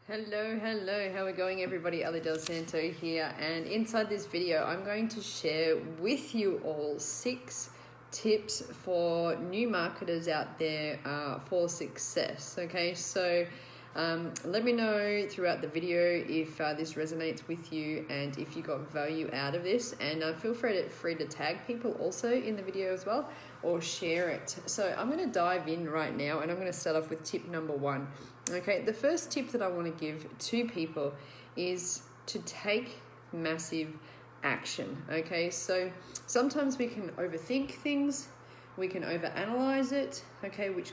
Hello, how are we going everybody? Ali Del Santo here, and inside this video I'm going to share with you all 6 tips for new marketers out there for success. Okay, so let me know throughout the video if this resonates with you and if you got value out of this, and feel free to tag people also in the video as well, or share it. So I'm going to dive in right now, and I'm going to start off with tip number 1. Okay, the first tip that I want to give to people is to take massive action. Okay, so sometimes we can overthink things, we can overanalyze it, okay, which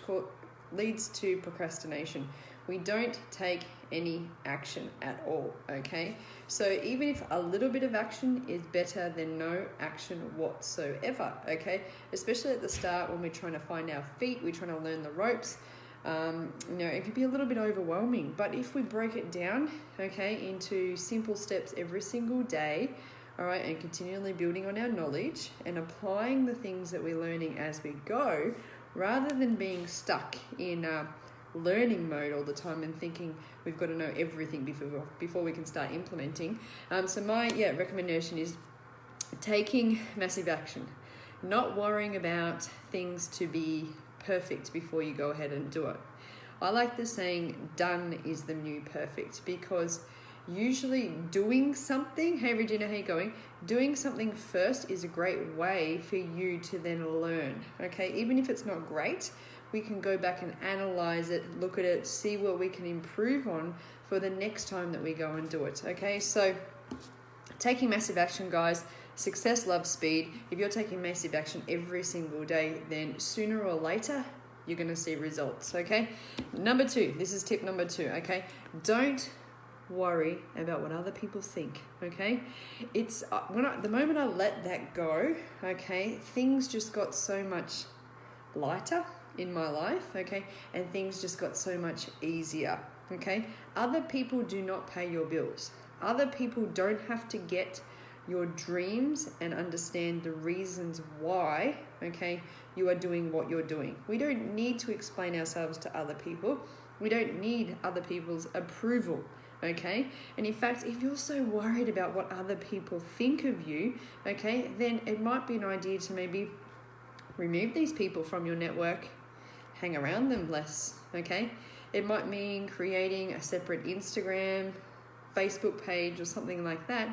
leads to procrastination. We don't take any action at all, okay? So even if a little bit of action is better than no action whatsoever, okay? Especially at the start when we're trying to find our feet, we're trying to learn the ropes. It could be a little bit overwhelming, but if we break it down, okay, into simple steps every single day, all right, and continually building on our knowledge and applying the things that we're learning as we go, rather than being stuck in learning mode all the time and thinking we've got to know everything before we can start implementing. So my recommendation is taking massive action, not worrying about things to be perfect before you go ahead and do it. I like the saying, done is the new perfect, because usually doing something, hey Regina, how you going? Doing something first is a great way for you to then learn, okay? Even if it's not great, we can go back and analyze it, look at it, see what we can improve on for the next time that we go and do it, okay? So taking massive action, guys. Success loves speed. If you're taking massive action every single day, then sooner or later, you're going to see results, okay? Number 2, this is tip number 2, okay? Don't worry about what other people think, okay? It's the moment I let that go, okay, things just got so much lighter in my life, okay? And things just got so much easier, okay? Other people do not pay your bills. Other people don't have to get your dreams and understand the reasons why, okay, you are doing what you're doing. We don't need to explain ourselves to other people. We don't need other people's approval, okay? And in fact, if you're so worried about what other people think of you, okay, then it might be an idea to maybe remove these people from your network, hang around them less, okay? It might mean creating a separate Instagram, Facebook page or something like that,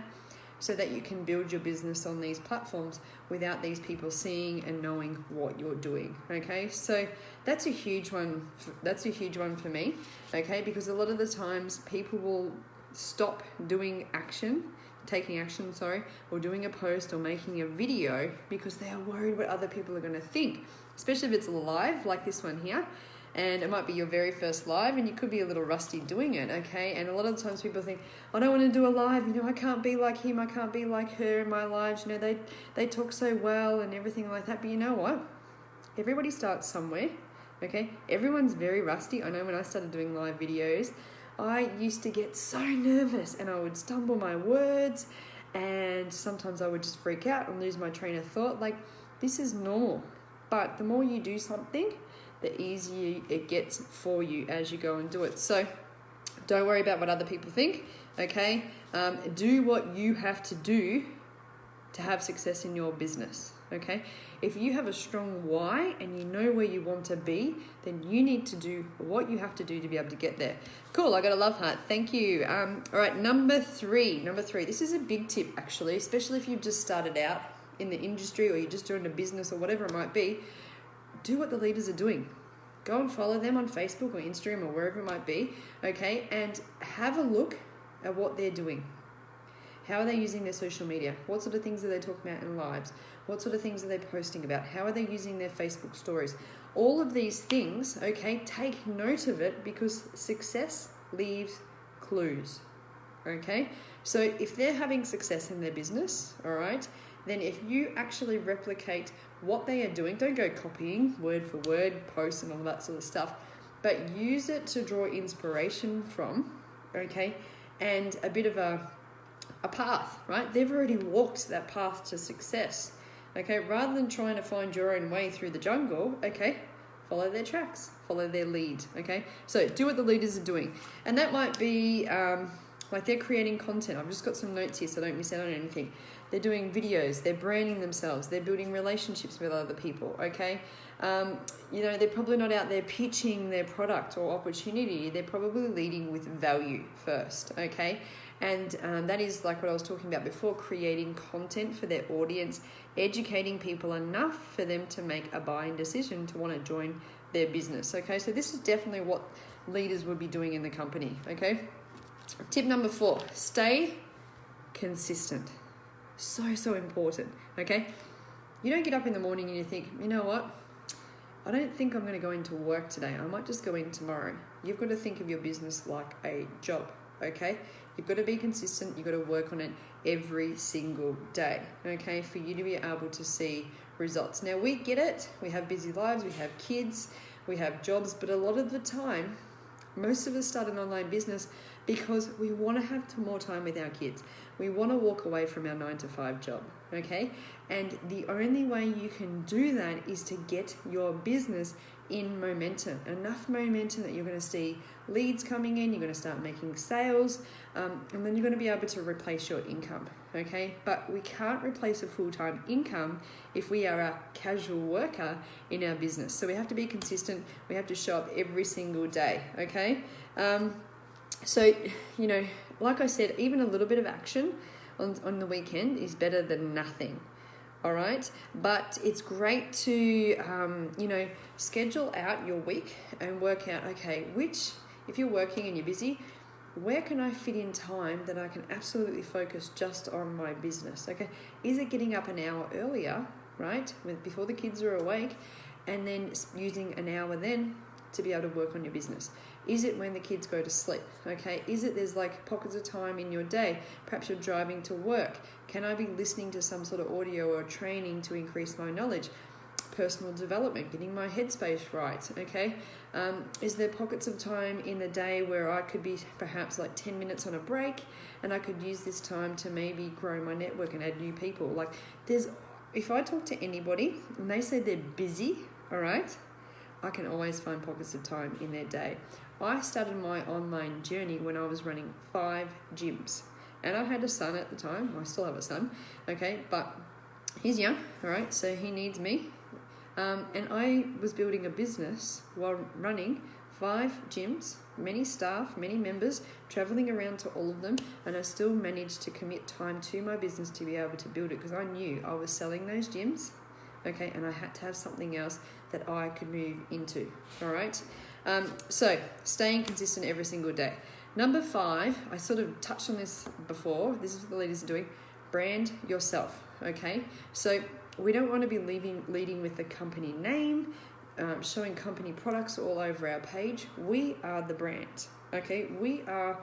so that you can build your business on these platforms without these people seeing and knowing what you're doing, okay? So that's a huge one. That's a huge one for me, okay? Because a lot of the times people will stop taking action, or doing a post or making a video because they are worried what other people are going to think, especially if it's live like this one here. And it might be your very first live, and you could be a little rusty doing it, okay? And a lot of the times people think, I don't want to do a live, I can't be like him, I can't be like her in my lives, they talk so well and everything like that. But you know what? Everybody starts somewhere, okay? Everyone's very rusty. I know when I started doing live videos, I used to get so nervous and I would stumble my words, and sometimes I would just freak out and lose my train of thought. Like, this is normal. But the more you do something, the easier it gets for you as you go and do it. So don't worry about what other people think, okay? Do what you have to do to have success in your business, okay? If you have a strong why and you know where you want to be, then you need to do what you have to do to be able to get there. Cool, I got a love heart, thank you. All right, number three. This is a big tip actually, especially if you've just started out in the industry or you just joined a business or whatever it might be. Do what the leaders are doing. Go and follow them on Facebook or Instagram or wherever it might be, okay? And have a look at what they're doing. How are they using their social media? What sort of things are they talking about in lives? What sort of things are they posting about? How are they using their Facebook stories? All of these things, okay, take note of it, because success leaves clues, okay? So if they're having success in their business, all right, then if you actually replicate what they are doing, don't go copying word for word posts and all that sort of stuff, but use it to draw inspiration from, okay, and a bit of a path, right? They've already walked that path to success, okay? Rather than trying to find your own way through the jungle, okay, follow their tracks, follow their lead, okay? So do what the leaders are doing. And that might be like they're creating content. I've just got some notes here so I don't miss out on anything. They're doing videos, they're branding themselves, they're building relationships with other people, okay? They're probably not out there pitching their product or opportunity. They're probably leading with value first, okay? And that is like what I was talking about before, creating content for their audience, educating people enough for them to make a buying decision to want to join their business, okay? So this is definitely what leaders would be doing in the company, okay? Tip number 4, stay consistent. So important, okay? You don't get up in the morning and you think, you know what? I don't think I'm going to go into work today. I might just go in tomorrow. You've got to think of your business like a job, okay? You've got to be consistent. You've got to work on it every single day, okay, for you to be able to see results. Now, we get it. We have busy lives. We have kids. We have jobs. But a lot of the time, most of us start an online business because we want to have more time with our kids. We want to walk away from our 9-to-5 job, okay? And the only way you can do that is to get your business in momentum, enough momentum that you're going to see leads coming in, you're going to start making sales, and then you're going to be able to replace your income, okay? But we can't replace a full-time income if we are a casual worker in our business. So we have to be consistent. We have to show up every single day, okay? So, like I said, even a little bit of action on the weekend is better than nothing. All right. But it's great to, schedule out your week and work out, okay, if you're working and you're busy, where can I fit in time that I can absolutely focus just on my business? Okay. Is it getting up an hour earlier, right, before the kids are awake, and then using an hour then to be able to work on your business? Is it when the kids go to sleep? Okay. Is it there's like pockets of time in your day? Perhaps you're driving to work. Can I be listening to some sort of audio or training to increase my knowledge? Personal development, getting my headspace right. Okay. Is there pockets of time in the day where I could be perhaps like 10 minutes on a break and I could use this time to maybe grow my network and add new people? Like if I talk to anybody and they say they're busy, all right, I can always find pockets of time in their day. I started my online journey when I was running 5 gyms. And I had a son at the time. I still have a son, okay? But he's young, all right? So he needs me. And I was building a business while running 5 gyms, many staff, many members, traveling around to all of them. And I still managed to commit time to my business to be able to build it because I knew I was selling those gyms, okay? And I had to have something else that I could move into, all right? So staying consistent every single day. Number 5, I sort of touched on this before. This is what the leaders are doing. Brand yourself, okay? So we don't want to be leading with the company name, showing company products all over our page. We are the brand, okay? We are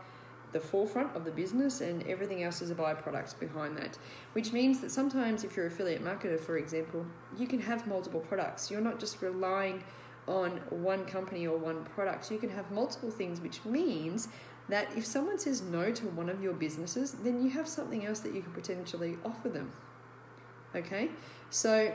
the forefront of the business and everything else is a byproduct behind that, which means that sometimes if you're an affiliate marketer, for example, you can have multiple products. You're not just relying on one company or one product. You can have multiple things, which means that if someone says no to one of your businesses, then you have something else that you could potentially offer them, okay? So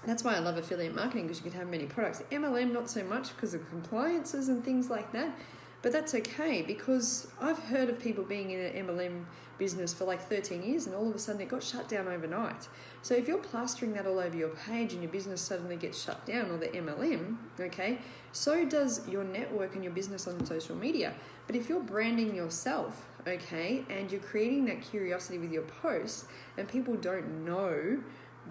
that's why I love affiliate marketing, because you can have many products. MLM, not so much because of compliances and things like that, but that's okay because I've heard of people being in an MLM business for like 13 years and all of a sudden it got shut down overnight. So if you're plastering that all over your page and your business suddenly gets shut down, or the MLM, okay, so does your network and your business on social media. But if you're branding yourself, okay, and you're creating that curiosity with your posts and people don't know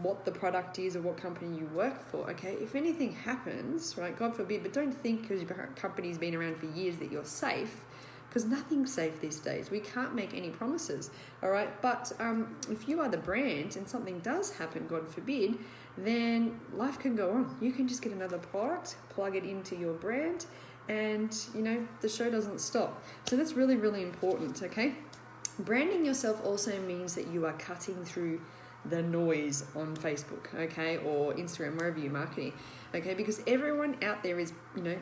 what the product is or what company you work for, okay, if anything happens, right, God forbid, but don't think because your company's been around for years that you're safe, because nothing's safe these days. We can't make any promises, all right? But if you are the brand and something does happen, God forbid, then life can go on. You can just get another product, plug it into your brand, and, the show doesn't stop. So that's really, really important, okay? Branding yourself also means that you are cutting through the noise on Facebook, okay, or Instagram, wherever you're marketing, okay, because everyone out there is,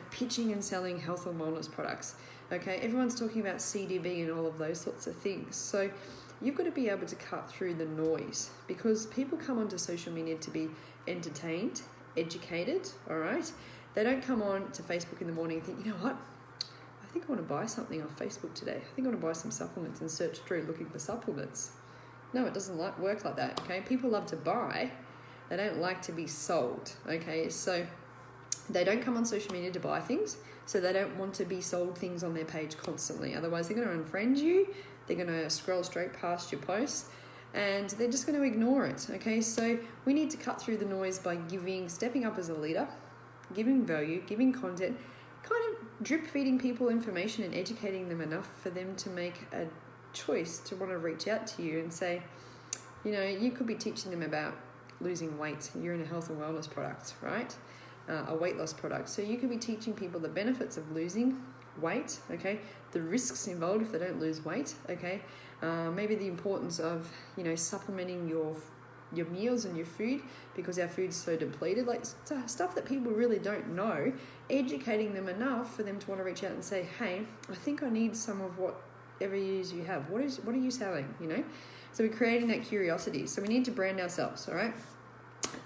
pitching and selling health and wellness products, okay, everyone's talking about CDB and all of those sorts of things. So you've got to be able to cut through the noise, because people come onto social media to be entertained, educated, all right, They don't come on to Facebook in the morning and think, you know what, I think I want to buy something off Facebook today. I think I want to buy some supplements and search through looking for supplements. No, it doesn't work like that, okay? People love to buy. They don't like to be sold, okay? So they don't come on social media to buy things, so they don't want to be sold things on their page constantly. Otherwise, they're going to unfriend you, they're going to scroll straight past your posts, and they're just going to ignore it, okay? So we need to cut through the noise by stepping up as a leader, giving value, giving content, kind of drip feeding people information and educating them enough for them to make a choice to want to reach out to you and say, you know, you could be teaching them about losing weight. You're in a health and wellness product, right? A weight loss product. So you could be teaching people the benefits of losing weight, okay? The risks involved if they don't lose weight, okay? Maybe the importance of, you know, supplementing your meals and your food because our food's so depleted, like stuff that people really don't know, educating them enough for them to want to reach out and say, hey, I think I need some of whatever it is you have. What are you selling, you know? So we're creating that curiosity. So we need to brand ourselves, all right?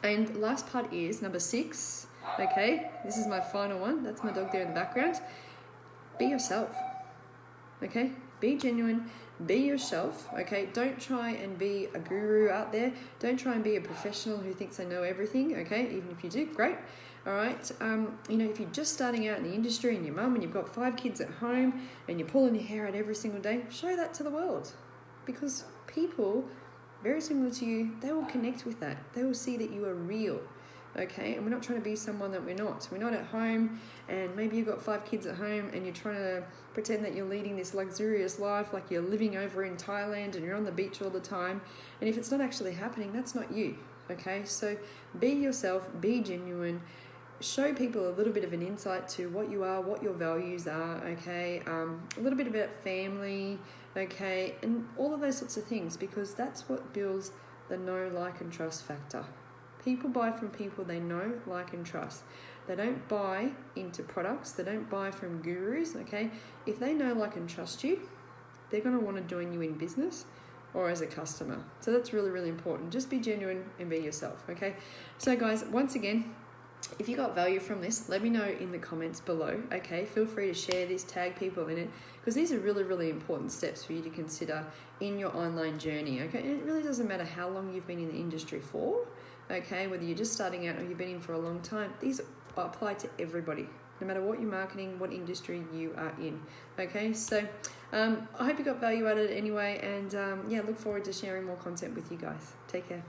And last part is number 6, okay? This is my final one. That's my dog there in the background. Be yourself, okay? Be genuine. Be yourself, okay? Don't try and be a guru out there. Don't try and be a professional who thinks they know everything, okay? Even if you do, great. All right, you know, if you're just starting out in the industry and your mum and you've got 5 kids at home and you're pulling your hair out every single day, show that to the world, because people very similar to you, they will connect with that. They will see that you are real, okay? And we're not trying to be someone that we're not. We're not at home, and maybe you've got 5 kids at home and you're trying to pretend that you're leading this luxurious life, like you're living over in Thailand and you're on the beach all the time. And if it's not actually happening, that's not you, okay? So be yourself, be genuine, show people a little bit of an insight to what you are, what your values are, okay? A little bit about family, okay? And all of those sorts of things, because that's what builds the know, like, and trust factor. People buy from people they know, like, and trust. They don't buy into products. They don't buy from gurus, okay? If they know, like, and trust you, they're going to want to join you in business or as a customer. So that's really, really important. Just be genuine and be yourself, okay? So guys, once again, if you got value from this, let me know in the comments below, okay? Feel free to share this, tag people in it, because these are really, really important steps for you to consider in your online journey, okay? And it really doesn't matter how long you've been in the industry for, okay? Whether you're just starting out or you've been in for a long time, these apply to everybody, no matter what you're marketing, what industry you are in, okay? So I hope you got value out of it anyway, and yeah, look forward to sharing more content with you guys. Take care.